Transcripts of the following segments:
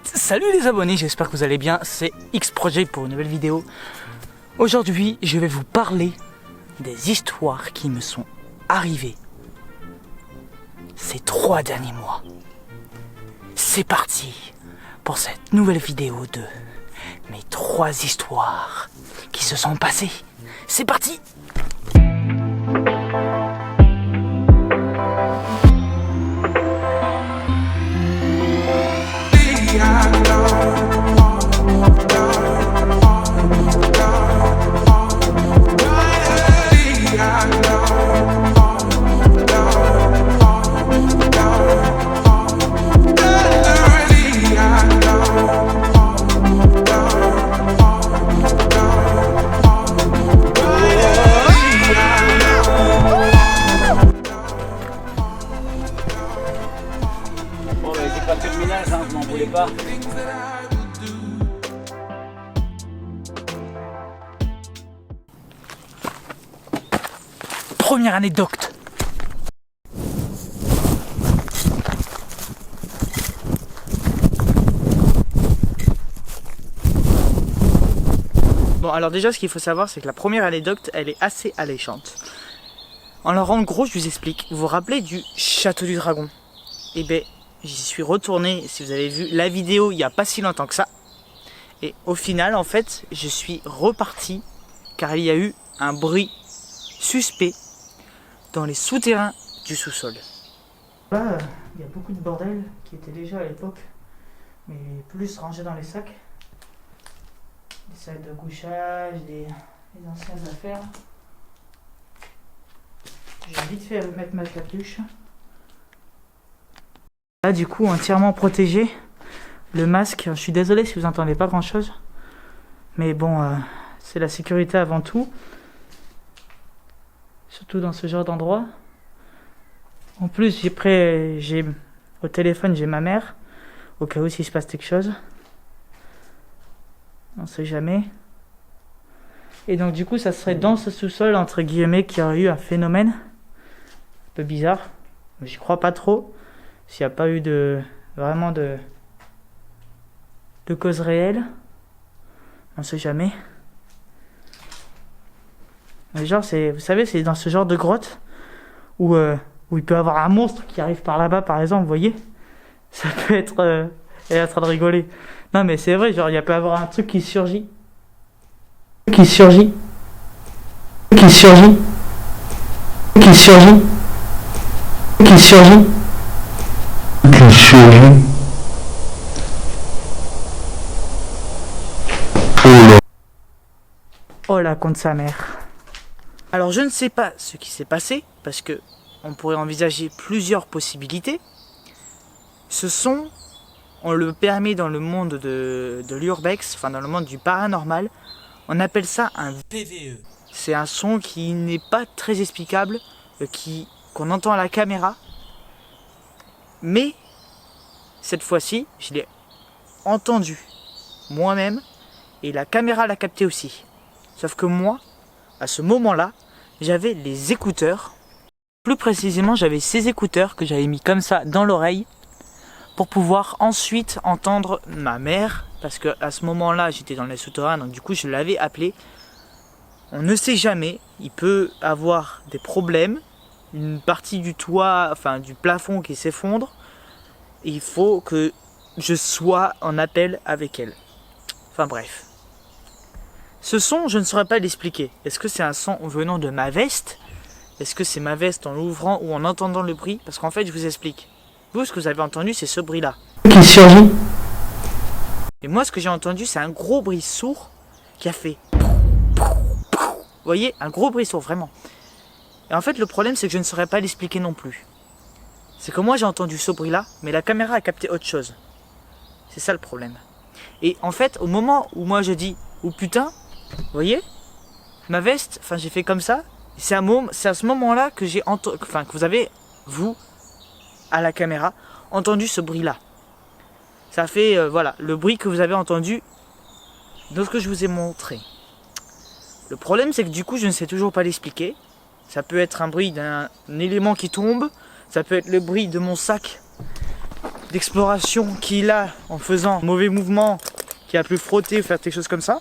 Salut les abonnés, j'espère que vous allez bien, c'est X-Project pour une nouvelle vidéo. Aujourd'hui, je vais vous parler des histoires qui me sont arrivées ces 3 derniers mois. C'est parti pour cette nouvelle vidéo de mes 3 histoires qui se sont passées. C'est parti! Bon, bah, j'ai pas fait le ménage, hein, je m'en voulais pas. Première anecdote. Bon, alors déjà, ce qu'il faut savoir, c'est que la première anecdote, elle est assez alléchante. Alors en gros, je vous explique. Vous vous rappelez du Château du Dragon? Eh bien, j'y suis retourné, si vous avez vu la vidéo, il n'y a pas si longtemps que ça. Et au final, en fait, je suis reparti, car il y a eu un bruit suspect dans les souterrains du sous-sol. Là, il y a beaucoup de bordel qui était déjà à l'époque, mais plus rangé dans les sacs. Les sacs de couchage, les anciennes affaires. J'ai vite fait mettre ma capuche. Là, du coup, entièrement protégé. Le masque, je suis désolé si vous n'entendez pas grand chose. Mais bon, c'est la sécurité avant tout. Surtout dans ce genre d'endroit. En plus, j'ai au téléphone, j'ai ma mère. Au cas où s'il se passe quelque chose. On sait jamais. Et donc du coup, ça serait dans ce sous-sol, entre guillemets, qu'il y aurait eu un phénomène. Un peu bizarre. Mais j'y crois pas trop. S'il n'y a pas eu vraiment de cause réelle. On sait jamais. Mais genre, vous savez, c'est dans ce genre de grotte où il peut y avoir un monstre qui arrive par là-bas, par exemple, vous voyez. Ça peut être... elle est en train de rigoler. Non, mais c'est vrai, genre, il peut y avoir un truc qui surgit. Qui surgit. Qui surgit. Qui surgit. Qui surgit. Qui surgit. Oh là, contre sa mère. Alors je ne sais pas ce qui s'est passé, parce que on pourrait envisager plusieurs possibilités. On le permet dans le monde de l'urbex, enfin dans le monde du paranormal, on appelle ça un PVE. C'est un son qui n'est pas très explicable, qu'on entend à la caméra, mais cette fois-ci, je l'ai entendu moi-même, et la caméra l'a capté aussi. Sauf que moi, à ce moment-là, j'avais les écouteurs. Plus précisément, j'avais ces écouteurs que j'avais mis comme ça dans l'oreille pour pouvoir ensuite entendre ma mère. Parce qu'à ce moment-là, j'étais dans les souterrains, donc du coup, je l'avais appelée. On ne sait jamais, il peut avoir des problèmes. Une partie du toit, enfin du plafond qui s'effondre. Et il faut que je sois en appel avec elle. Enfin bref. Ce son, je ne saurais pas l'expliquer. Est-ce que c'est un son venant de ma veste? Est-ce que c'est ma veste en l'ouvrant ou en entendant le bruit? Parce qu'en fait, je vous explique. Vous, ce que vous avez entendu, c'est ce bruit-là. Qui surgit. Et moi, ce que j'ai entendu, c'est un gros bruit sourd qui a fait... Vous voyez? Un gros bruit sourd, vraiment. Et en fait, le problème, c'est que je ne saurais pas l'expliquer non plus. C'est que moi, j'ai entendu ce bruit-là, mais la caméra a capté autre chose. C'est ça le problème. Et en fait, au moment où moi, je dis « Oh putain !» Vous voyez, ma veste, enfin j'ai fait comme ça. C'est à ce moment-là que que vous avez, vous, à la caméra, entendu ce bruit-là. Ça fait, voilà, le bruit que vous avez entendu dans ce que je vous ai montré. Le problème, c'est que du coup, je ne sais toujours pas l'expliquer. Ça peut être un bruit d'un élément qui tombe. Ça peut être le bruit de mon sac d'exploration qu'il a en faisant un mauvais mouvement, qui a pu frotter ou faire quelque chose comme ça.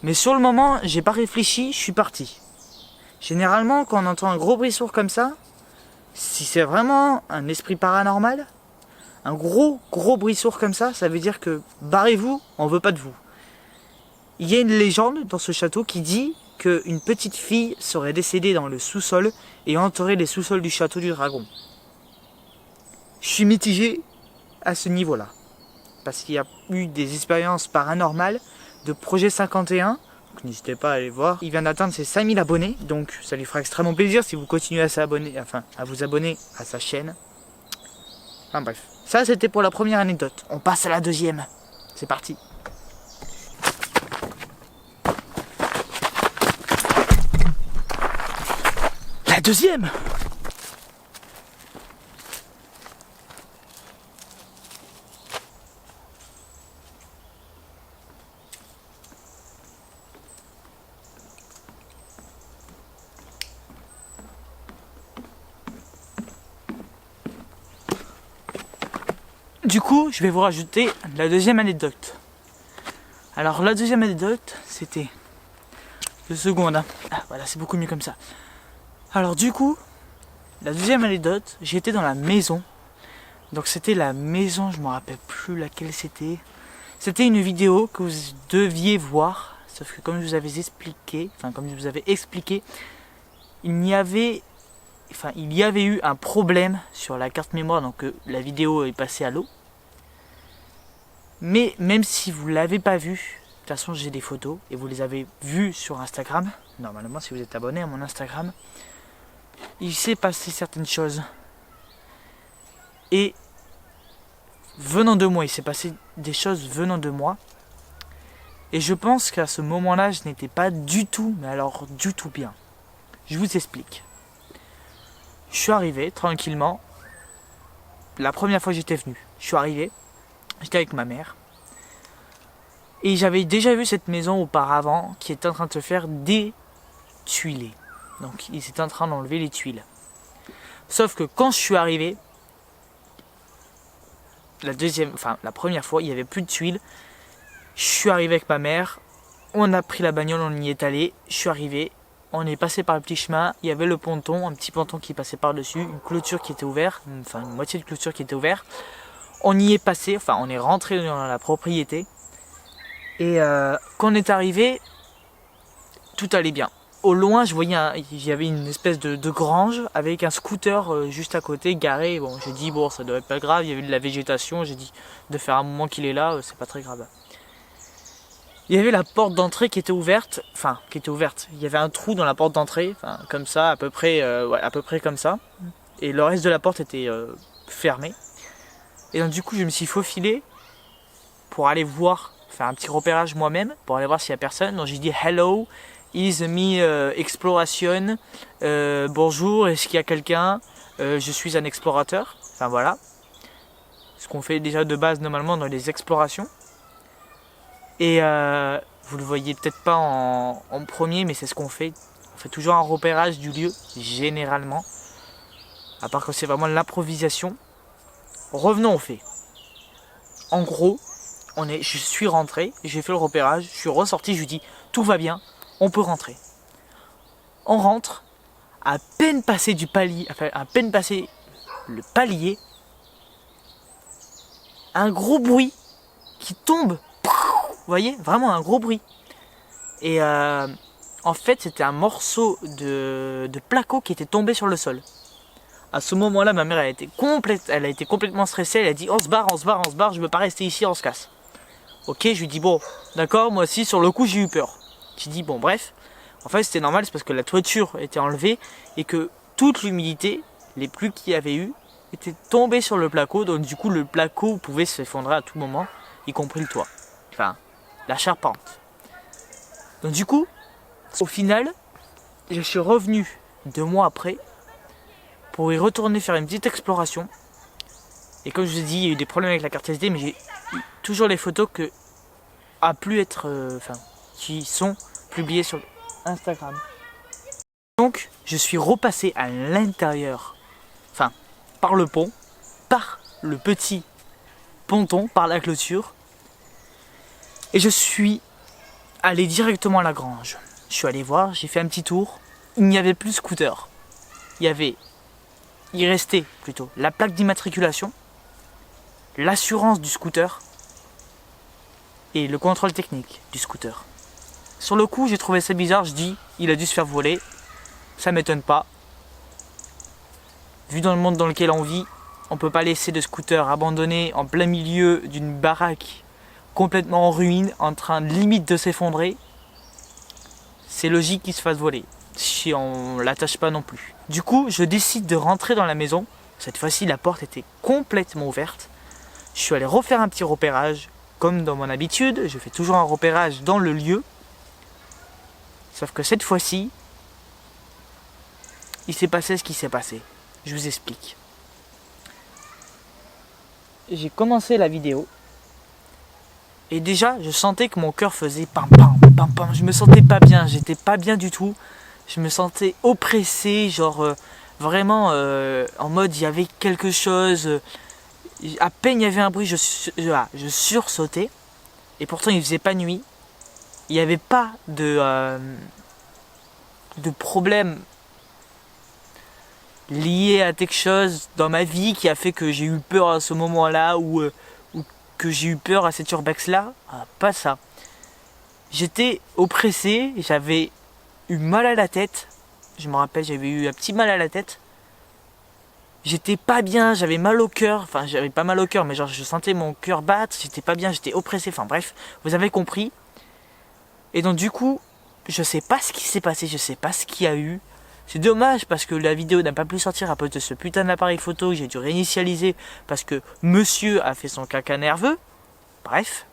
Mais sur le moment, j'ai pas réfléchi, je suis parti. Généralement, quand on entend un gros bruit sourd comme ça, si c'est vraiment un esprit paranormal, un gros bruit sourd comme ça veut dire que barrez-vous, on veut pas de vous. Il y a une légende dans ce château qui dit qu'une petite fille serait décédée dans le sous-sol et enterrait les sous-sols du château du dragon. Je suis mitigé à ce niveau-là. Parce qu'il y a eu des expériences paranormales de Projet 51. Donc n'hésitez pas à aller voir. Il vient d'atteindre ses 5000 abonnés. Donc ça lui fera extrêmement plaisir si vous continuez à vous abonner à sa chaîne. Enfin bref. Ça c'était pour la première anecdote. On passe à la deuxième. C'est parti. La deuxième. Du coup, je vais vous rajouter la deuxième anecdote. Alors la deuxième anecdote, c'était 2 secondes. Hein. Ah, voilà, c'est beaucoup mieux comme ça. Alors du coup, la deuxième anecdote, j'étais dans la maison. Donc c'était la maison, je me rappelle plus laquelle c'était. C'était une vidéo que vous deviez voir, sauf que comme je vous avais expliqué, il y avait eu un problème sur la carte mémoire, donc la vidéo est passée à l'eau. Mais même si vous ne l'avez pas vu, de toute façon j'ai des photos et vous les avez vues sur Instagram. Normalement si vous êtes abonné à mon Instagram, il s'est passé certaines choses. Et venant de moi, il s'est passé des choses venant de moi. Et je pense qu'à ce moment-là, je n'étais pas du tout, mais alors du tout bien. Je vous explique. Je suis arrivé tranquillement. La première fois que j'étais venu, je suis arrivé. J'étais avec ma mère. Et j'avais déjà vu cette maison auparavant qui était en train de se faire détuiler. Donc ils étaient en train d'enlever les tuiles. Sauf que quand je suis arrivé, la première fois, il n'y avait plus de tuiles. Je suis arrivé avec ma mère. On a pris la bagnole, on y est allé. Je suis arrivé. On est passé par le petit chemin, il y avait le ponton, un petit ponton qui passait par-dessus, une clôture qui était ouverte, enfin une moitié de clôture qui était ouverte. On y est passé, enfin on est rentré dans la propriété. Et quand on est arrivé, tout allait bien. Au loin, je voyais, il y avait une espèce de grange avec un scooter juste à côté, garé. Bon, j'ai dit, bon, ça doit être pas grave, il y avait de la végétation, j'ai dit, de faire un moment qu'il est là, c'est pas très grave. Il y avait la porte d'entrée qui était ouverte, il y avait un trou dans la porte d'entrée, comme ça, à peu près comme ça. Et le reste de la porte était fermé. Et donc du coup, je me suis faufilé pour aller voir, faire un petit repérage moi-même, pour aller voir s'il y a personne. Donc j'ai dit hello, is me exploration, bonjour, est-ce qu'il y a quelqu'un, je suis un explorateur. Enfin voilà, ce qu'on fait déjà de base normalement dans les explorations. Et vous le voyez peut-être pas en premier, mais c'est ce qu'on fait. On fait toujours un repérage du lieu, généralement. À part que c'est vraiment l'improvisation. Revenons au fait. En gros, je suis rentré, j'ai fait le repérage, je suis ressorti, je lui dis tout va bien, on peut rentrer. On rentre, à peine passé du palier, à peine passé le palier, un gros bruit qui tombe. Vous voyez, vraiment un gros bruit. Et en fait, c'était un morceau de placo qui était tombé sur le sol. À ce moment-là, ma mère elle a été complètement stressée. Elle a dit on se barre, je veux pas rester ici, on se casse. Ok, je lui dis bon, d'accord, moi aussi sur le coup j'ai eu peur. J'ai dit bon, bref. En fait, c'était normal, c'est parce que la toiture était enlevée et que toute l'humidité, les pluies qu'il y avait eu, étaient tombées sur le placo. Donc du coup, le placo pouvait s'effondrer à tout moment, y compris le toit. Enfin, la charpente. Donc du coup, au final, je suis revenu 2 mois après pour y retourner faire une petite exploration. Et comme je vous ai dit, il y a eu des problèmes avec la carte SD, mais j'ai toujours les photos qui sont publiées sur Instagram. Donc, je suis repassé à l'intérieur, par le pont, par le petit ponton, par la clôture. Et je suis allé directement à la grange. Je suis allé voir, j'ai fait un petit tour. Il n'y avait plus de scooter. Il restait plutôt la plaque d'immatriculation, l'assurance du scooter et le contrôle technique du scooter. Sur le coup, j'ai trouvé ça bizarre. Je dis, il a dû se faire voler. Ça m'étonne pas. Vu dans le monde dans lequel on vit, on peut pas laisser de scooter abandonné en plein milieu d'une baraque complètement en ruine, en train limite de s'effondrer. C'est logique qu'il se fasse voler, si on l'attache pas non plus. Du coup, je décide de rentrer dans la maison. Cette fois-ci, la porte était complètement ouverte. Je suis allé refaire un petit repérage. Comme dans mon habitude, je fais toujours un repérage dans le lieu. Sauf que cette fois-ci, il s'est passé ce qui s'est passé. Je vous explique. J'ai commencé la vidéo. Et déjà, je sentais que mon cœur faisait pam pam pam pam. Je me sentais pas bien, j'étais pas bien du tout. Je me sentais oppressé, genre vraiment en mode il y avait quelque chose. À peine il y avait un bruit, je sursautais. Et pourtant il faisait pas nuit. Il n'y avait pas de problème lié à quelque chose dans ma vie qui a fait que j'ai eu peur à ce moment-là ou que j'ai eu peur à cette urbex là. Pas ça. J'étais oppressé, j'avais eu mal à la tête. Je me rappelle, j'avais eu un petit mal à la tête. J'étais pas bien, j'avais mal au cœur. Enfin, j'avais pas mal au cœur, mais genre je sentais mon cœur battre. J'étais pas bien, j'étais oppressé. Enfin bref, vous avez compris. Et donc du coup, je sais pas ce qui s'est passé, je sais pas ce qu'il y a eu. C'est dommage parce que la vidéo n'a pas pu sortir à cause de ce putain d'appareil photo que j'ai dû réinitialiser parce que monsieur a fait son caca nerveux. Bref.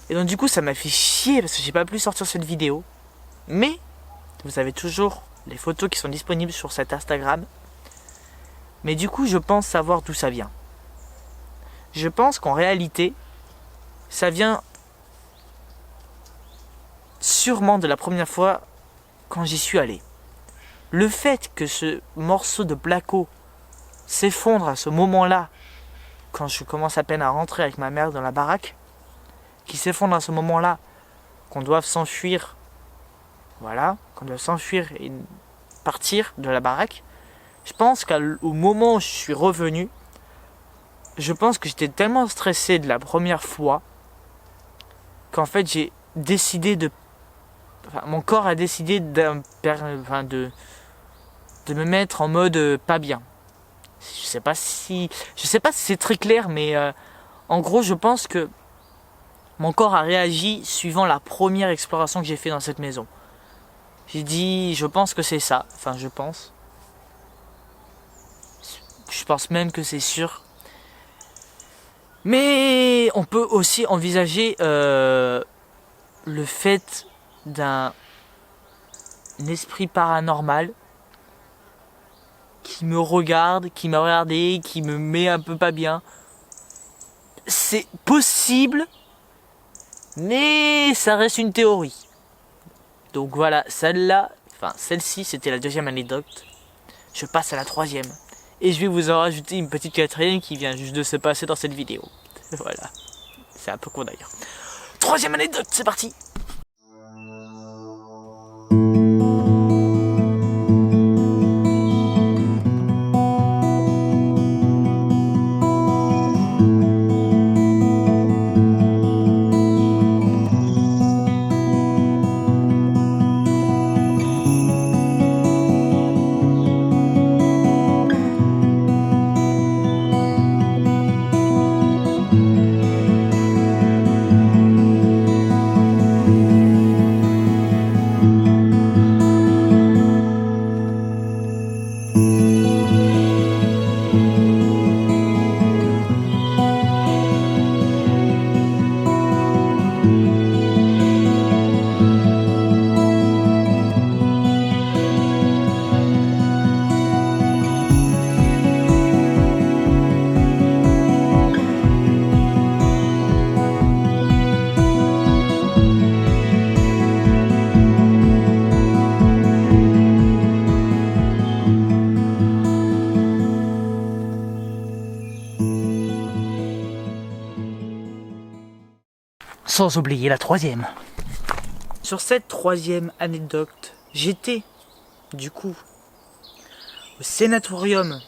Et donc du coup ça m'a fait chier parce que j'ai pas pu sortir cette vidéo. Mais vous avez toujours les photos qui sont disponibles sur cet Instagram. Mais du coup je pense savoir d'où ça vient. Je pense qu'en réalité ça vient sûrement de la première fois quand j'y suis allé. Le fait que ce morceau de placo s'effondre à ce moment-là, quand je commence à peine à rentrer avec ma mère dans la baraque, qui s'effondre à ce moment-là, qu'on doive s'enfuir, voilà, qu'on doit s'enfuir et partir de la baraque, je pense qu'au moment où je suis revenu, je pense que j'étais tellement stressé de la première fois qu'en fait j'ai décidé de... Enfin, mon corps a décidé de me mettre en mode pas bien. Je sais pas si c'est très clair, mais en gros je pense que mon corps a réagi suivant la première exploration que j'ai fait dans cette maison. J'ai dit, je pense que c'est ça. Enfin, je pense même que c'est sûr. Mais on peut aussi envisager le fait d'un esprit paranormal qui me regarde, qui m'a regardé, qui me met un peu pas bien. C'est possible, mais ça reste une théorie. Donc voilà, celle-ci, c'était la deuxième anecdote. Je passe à la troisième. Et je vais vous en rajouter une petite quatrième qui vient juste de se passer dans cette vidéo. Voilà. C'est un peu con d'ailleurs. Troisième anecdote, c'est parti! Sans oublier la troisième. Sur cette troisième anecdote, j'étais, du coup, au sénatorium.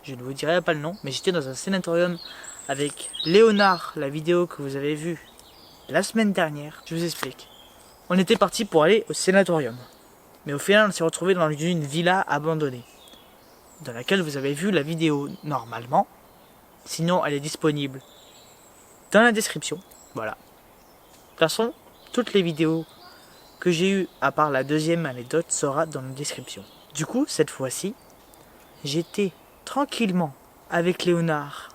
Je ne vous dirai pas le nom, mais j'étais dans un sénatorium avec Léonard, la vidéo que vous avez vue la semaine dernière. Je vous explique. On était parti pour aller au sénatorium. Mais au final, on s'est retrouvé dans une villa abandonnée, dans laquelle vous avez vu la vidéo normalement. Sinon, elle est disponible dans la description. Voilà. De toute façon, toutes les vidéos que j'ai eues, à part la deuxième anecdote, sera dans la description. Du coup, cette fois-ci, j'étais tranquillement avec Léonard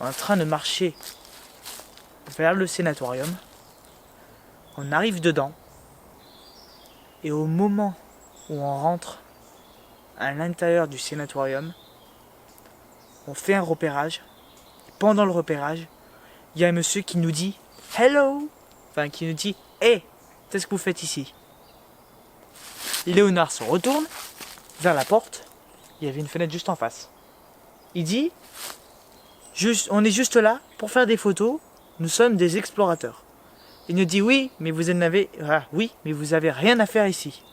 en train de marcher vers le sénatorium. On arrive dedans et au moment où on rentre à l'intérieur du sénatorium, on fait un repérage. Pendant le repérage, il y a un monsieur qui nous dit « Hello !» Enfin, qui nous dit « Hey, qu'est-ce que vous faites ici ?» Léonard se retourne vers la porte. Il y avait une fenêtre juste en face. Il dit « On est juste là pour faire des photos. Nous sommes des explorateurs. » Il nous dit « Oui, mais vous avez rien à faire ici. »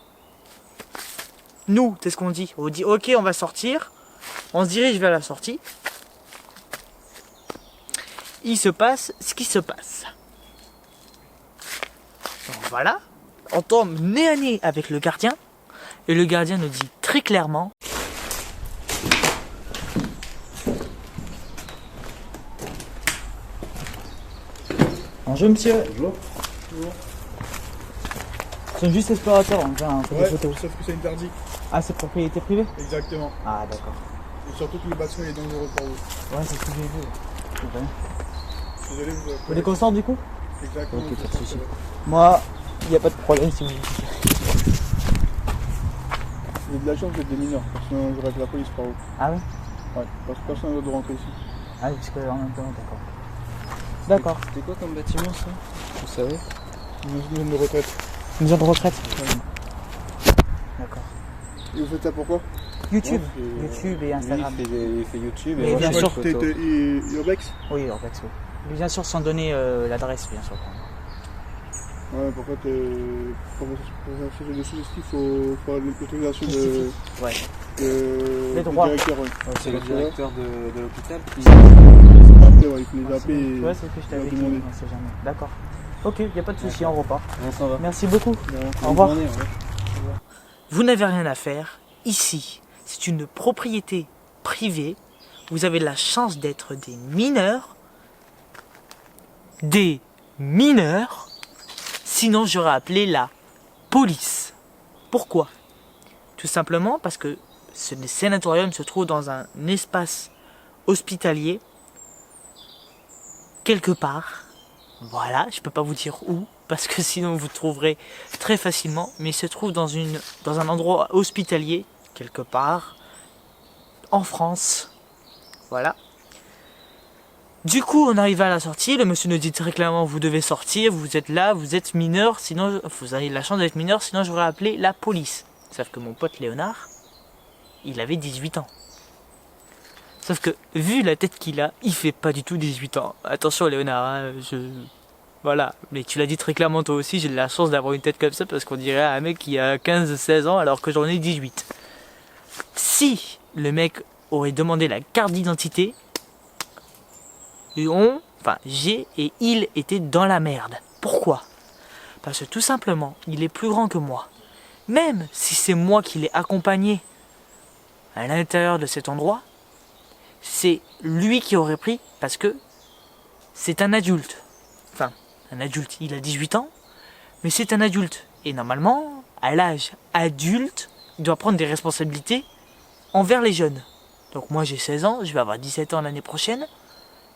Nous, c'est ce qu'on dit. On dit « Ok, on va sortir. » On se dirige vers la sortie. Il se passe ce qui se passe. Donc voilà, on tombe nez à nez avec le gardien. Et le gardien nous dit très clairement: bonjour monsieur. Bonjour. Bonjour. Nous sommes juste explorateurs, on vient faire des photos. Sauf que c'est interdit. Ah, c'est propriété privée? Exactement. Ah, d'accord. Et surtout que le bâtiment est dangereux pour vous. Ouais, c'est ce que j'ai vu. C'est vrai. Désolé, vous Vous voulez qu'on sorte du coup? Exactement. Ok, pas de soucis. Moi, il n'y a pas de problème si vous voulez. Vous avez de la chance d'être des mineurs, parce que sinon j'aurais que la police par vous. Ah ouais? Ouais, parce que personne n'a le droit de rentrer ici. Ah, parce que en même temps, d'accord. D'accord. C'était quoi comme bâtiment ça? Vous savez? Une maison de retraite. Une zone de retraite? Ouais. D'accord. Et vous faites ça pourquoi? YouTube. Ouais, YouTube et Instagram. Il fait YouTube Mais et bien moi, je sûr. fais photo. Urbex? Oui, Urbex, oui. Mais bien sûr, sans donner l'adresse, bien sûr. Ouais, pour faire ce dossier, il faut l'autorisation de. Ouais. Les droits. directeur, ouais. C'est le directeur de l'hôpital qui... Après, ouais, il faut les appeler et. Ouais, c'est ce que je t'avais dit, demander. on sait jamais. D'accord. Ok, il n'y a pas de souci, on repart. On s'en va. Merci beaucoup. Au revoir. Vous n'avez rien à faire. Ici, c'est une propriété privée. Vous avez la chance d'être des mineurs. Des mineurs. Sinon, j'aurais appelé la police. Pourquoi? Tout simplement parce que ce sénatorium se trouve dans un espace hospitalier. Quelque part. Voilà, je peux pas vous dire où, parce que sinon vous trouverez très facilement, mais il se trouve dans un endroit hospitalier, quelque part, en France. Voilà. Du coup, on arrive à la sortie, le monsieur nous dit très clairement: vous devez sortir, vous êtes là, vous êtes mineur, sinon vous avez la chance d'être mineur, sinon j'aurais appelé la police. Sauf que mon pote Léonard, il avait 18 ans. Sauf que, vu la tête qu'il a, il fait pas du tout 18 ans. Attention Léonard, hein, voilà. Mais tu l'as dit très clairement toi aussi, j'ai de la chance d'avoir une tête comme ça parce qu'on dirait un mec qui a 15-16 ans alors que j'en ai 18. Si le mec aurait demandé la carte d'identité, j'ai et il étaient dans la merde. Pourquoi? Parce que tout simplement, il est plus grand que moi. Même si c'est moi qui l'ai accompagné à l'intérieur de cet endroit, c'est lui qui aurait pris parce que c'est un adulte. Enfin, un adulte, il a 18 ans, mais c'est un adulte. Et normalement, à l'âge adulte, il doit prendre des responsabilités envers les jeunes. Donc moi j'ai 16 ans, je vais avoir 17 ans l'année prochaine.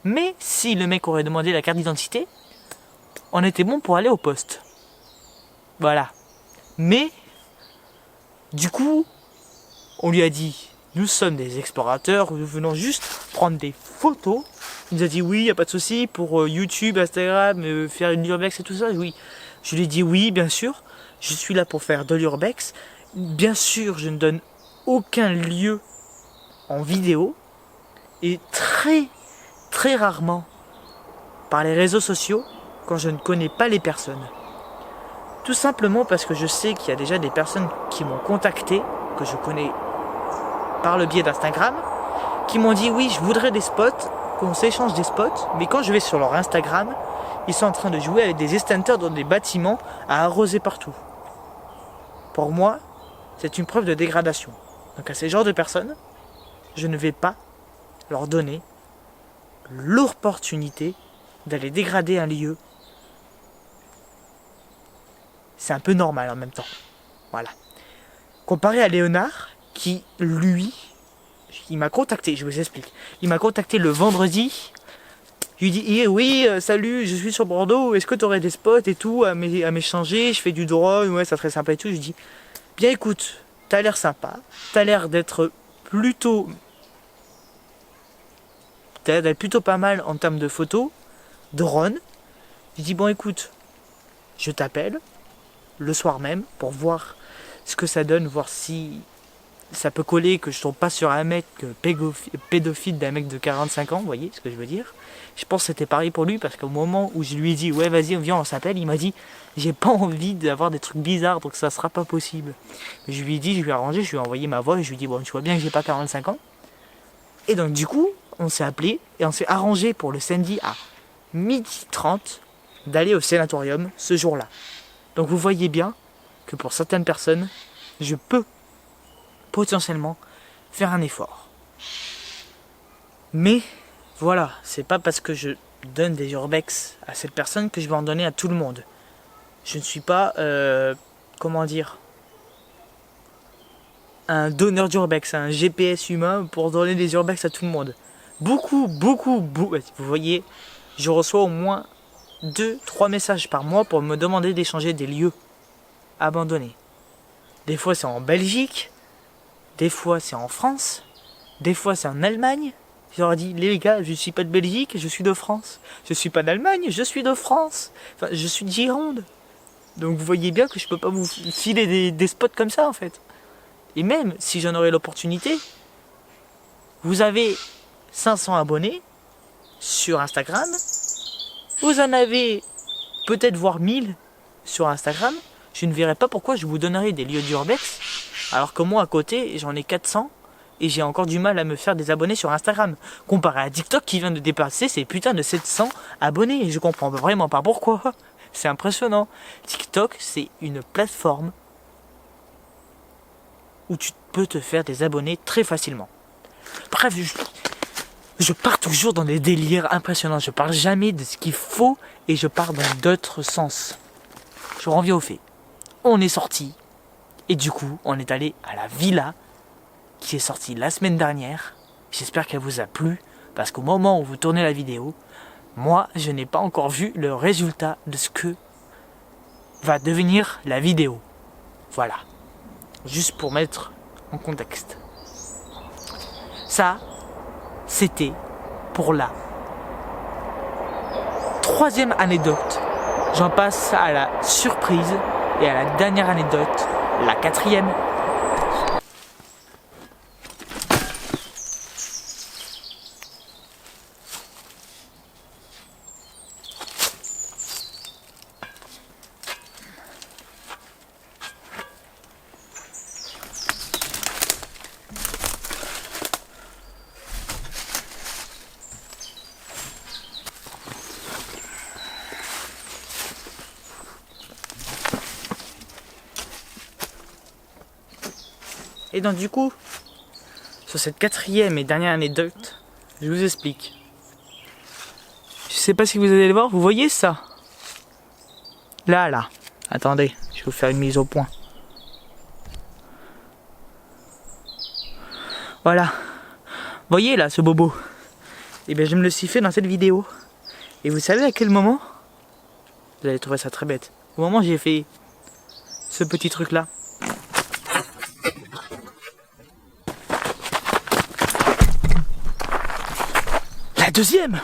Mais si le mec aurait demandé la carte d'identité, on était bon pour aller au poste. Voilà. Mais, du coup, on lui a dit: nous sommes des explorateurs, nous venons juste prendre des photos. Il nous a dit: oui, il n'y a pas de souci, pour YouTube, Instagram, faire une urbex et tout ça. Oui. Je lui ai dit: oui, bien sûr, je suis là pour faire de l'urbex. Bien sûr, je ne donne aucun lieu en vidéo. Et très rarement, par les réseaux sociaux quand je ne connais pas les personnes. Tout simplement parce que je sais qu'il y a déjà des personnes qui m'ont contacté, que je connais par le biais d'Instagram, qui m'ont dit oui, je voudrais des spots, qu'on s'échange des spots, mais quand je vais sur leur Instagram, ils sont en train de jouer avec des extincteurs dans des bâtiments à arroser partout. Pour moi, c'est une preuve de dégradation. Donc à ces genres de personnes, je ne vais pas leur donner l'opportunité d'aller dégrader un lieu. C'est un peu normal en même temps. Voilà. Comparé à Léonard, qui lui, il m'a contacté, je vous explique. Il m'a contacté le vendredi. Je lui dis oui, salut, je suis sur Bordeaux, est-ce que tu aurais des spots et tout à m'échanger? Je fais du drone, ouais, ça serait sympa et tout. Je lui dis bien écoute, t'as l'air sympa, t'as l'air d'être plutôt pas mal en termes de photos, drone. Je dis bon écoute, je t'appelle le soir même pour voir ce que ça donne, voir si ça peut coller, que je tombe pas sur un mec pédophile d'un mec de 45 ans, vous voyez ce que je veux dire. Je pense que c'était pareil pour lui parce qu'au moment où je lui ai dit ouais vas-y viens on s'appelle, il m'a dit j'ai pas envie d'avoir des trucs bizarres donc ça sera pas possible. Mais je lui ai dit, je lui ai arrangé, je lui ai envoyé ma voix et je lui ai dit bon tu vois bien que j'ai pas 45 ans. Et donc du coup on s'est appelé et on s'est arrangé pour le samedi à 12h30 d'aller au sénatorium ce jour-là. Donc vous voyez bien que pour certaines personnes, je peux potentiellement faire un effort. Mais voilà, c'est pas parce que je donne des urbex à cette personne que je vais en donner à tout le monde. Je ne suis pas, comment dire, un donneur d'urbex, un GPS humain pour donner des urbex à tout le monde. Beaucoup, vous voyez, je reçois au moins 2-3 messages par mois pour me demander d'échanger des lieux abandonnés. Des fois c'est en Belgique, des fois c'est en France, des fois c'est en Allemagne. Je leur dis les gars, je suis pas de Belgique, je suis de France. Je suis pas d'Allemagne, je suis de France. Enfin, je suis de Gironde. Donc vous voyez bien que je peux pas vous filer des spots comme ça en fait. Et même si j'en aurais l'opportunité, vous avez 500 abonnés sur Instagram, vous en avez peut-être voire 1000 sur Instagram, je ne verrais pas pourquoi je vous donnerais des lieux d'urbex, alors que moi à côté j'en ai 400 et j'ai encore du mal à me faire des abonnés sur Instagram, comparé à TikTok qui vient de dépasser ses putains de 700 abonnés, et je comprends vraiment pas pourquoi, c'est impressionnant. TikTok c'est une plateforme où tu peux te faire des abonnés très facilement. Bref, je pars toujours dans des délires impressionnants. Je parle jamais de ce qu'il faut et je pars dans d'autres sens. Je reviens au fait. On est sorti et du coup, on est allé à la villa qui est sortie la semaine dernière. J'espère qu'elle vous a plu parce qu'au moment où vous tournez la vidéo, moi, je n'ai pas encore vu le résultat de ce que va devenir la vidéo. Voilà. Juste pour mettre en contexte. Ça, c'était pour la 3e anecdote. J'en passe à la surprise et à la dernière anecdote, la 4e. Et donc du coup, sur cette 4e et dernière anecdote, je vous explique. Je sais pas si vous allez le voir, vous voyez ça? Là. Attendez, je vais vous faire une mise au point. Voilà. Vous voyez là, ce bobo? Et bien je me le suis fait dans cette vidéo. Et vous savez à quel moment? Vous allez trouver ça très bête. Au moment où j'ai fait ce petit truc là. La 2e!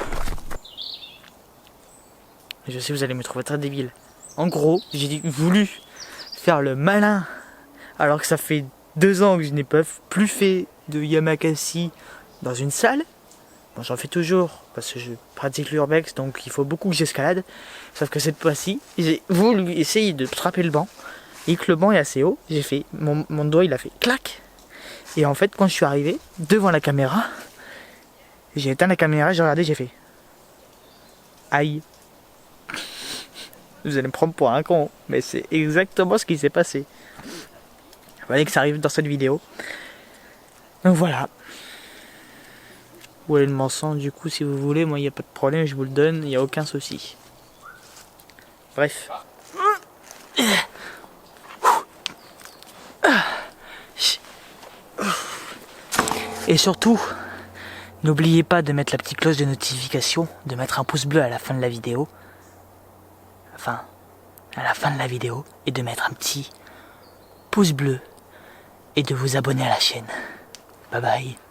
Je sais, vous allez me trouver très débile. En gros, j'ai voulu faire le malin, alors que ça fait 2 ans que je n'ai pas plus fait de Yamakasi dans une salle. Bon, j'en fais toujours parce que je pratique l'urbex, donc il faut beaucoup que j'escalade. Sauf que cette fois-ci, j'ai voulu essayer de frapper le banc et que le banc est assez haut. J'ai fait mon doigt, il a fait clac. Et en fait, quand je suis arrivé devant la caméra, j'ai éteint la caméra, j'ai regardé, j'ai fait aïe. Vous allez me prendre pour un con, mais c'est exactement ce qui s'est passé. Il fallait que ça arrive dans cette vidéo. Donc voilà. Où est le mensonge, du coup, si vous voulez, moi il n'y a pas de problème, je vous le donne, il n'y a aucun souci. Bref. Et surtout, n'oubliez pas de mettre la petite cloche de notification, de mettre un pouce bleu à la fin de la vidéo. Enfin, à la fin de la vidéo, et de mettre un petit pouce bleu et de vous abonner à la chaîne. Bye bye.